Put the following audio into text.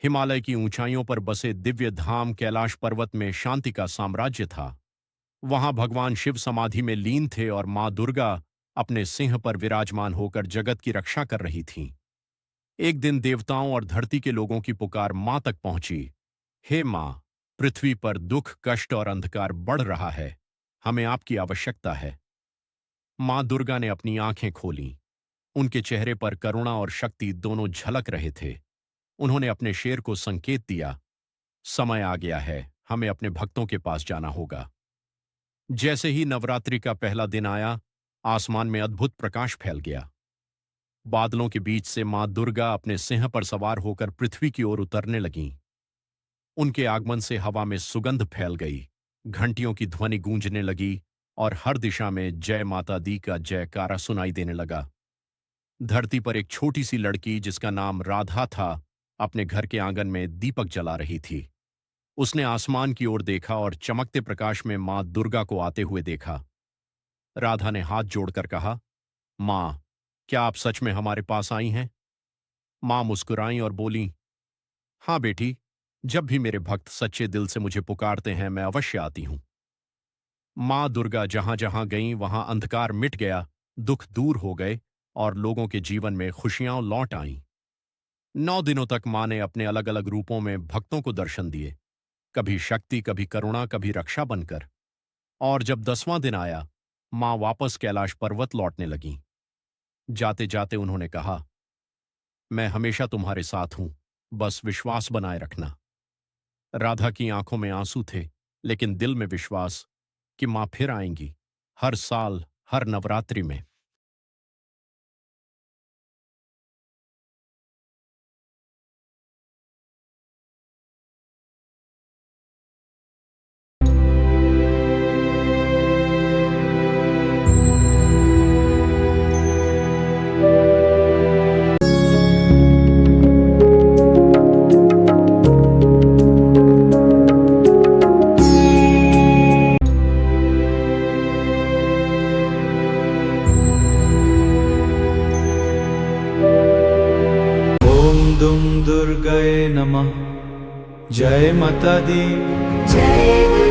हिमालय की ऊंचाइयों पर बसे दिव्य धाम कैलाश पर्वत में शांति का साम्राज्य था। वहां भगवान शिव समाधि में लीन थे और मां दुर्गा अपने सिंह पर विराजमान होकर जगत की रक्षा कर रही थीं। एक दिन देवताओं और धरती के लोगों की पुकार मां तक पहुंची। हे मां, पृथ्वी पर दुख, कष्ट और अंधकार बढ़ रहा है। हमें आपकी आवश्यकता है। मां दुर्गा ने अपनी आंखें खोलीं। उनके चेहरे पर करुणा और शक्ति दोनों झलक रहे थे। उन्होंने अपने शेर को संकेत दिया, समय आ गया है, हमें अपने भक्तों के पास जाना होगा। जैसे ही नवरात्रि का पहला दिन आया, आसमान में अद्भुत प्रकाश फैल गया। बादलों के बीच से मां दुर्गा अपने सिंह पर सवार होकर पृथ्वी की ओर उतरने लगीं। उनके आगमन से हवा में सुगंध फैल गई, घंटियों की ध्वनि गूंजने लगी और हर दिशा में जय माता दी का जयकारा सुनाई देने लगा। धरती पर एक छोटी सी लड़की जिसका नाम राधा था, अपने घर के आंगन में दीपक जला रही थी। उसने आसमान की ओर देखा और चमकते प्रकाश में मां दुर्गा को आते हुए देखा। राधा ने हाथ जोड़कर कहा, मां, क्या आप सच में हमारे पास आई हैं? मां मुस्कुराईं और बोलीं, हां बेटी, जब भी मेरे भक्त सच्चे दिल से मुझे पुकारते हैं मैं अवश्य आती हूं। मां दुर्गा जहां जहां गईं वहां अंधकार मिट गया, दुख दूर हो गए और लोगों के जीवन में खुशियां लौट आईं। 9 दिनों तक मां ने अपने अलग अलग रूपों में भक्तों को दर्शन दिए, कभी शक्ति, कभी करुणा, कभी रक्षा बनकर। और जब 10वां दिन आया, मां वापस कैलाश पर्वत लौटने लगीं। जाते जाते उन्होंने कहा, मैं हमेशा तुम्हारे साथ हूं, बस विश्वास बनाए रखना। राधा की आंखों में आंसू थे, लेकिन दिल में विश्वास कि मां फिर आएंगी, हर साल, हर नवरात्रि में। दुम दुर्गाय नमः। जय माता दी। जय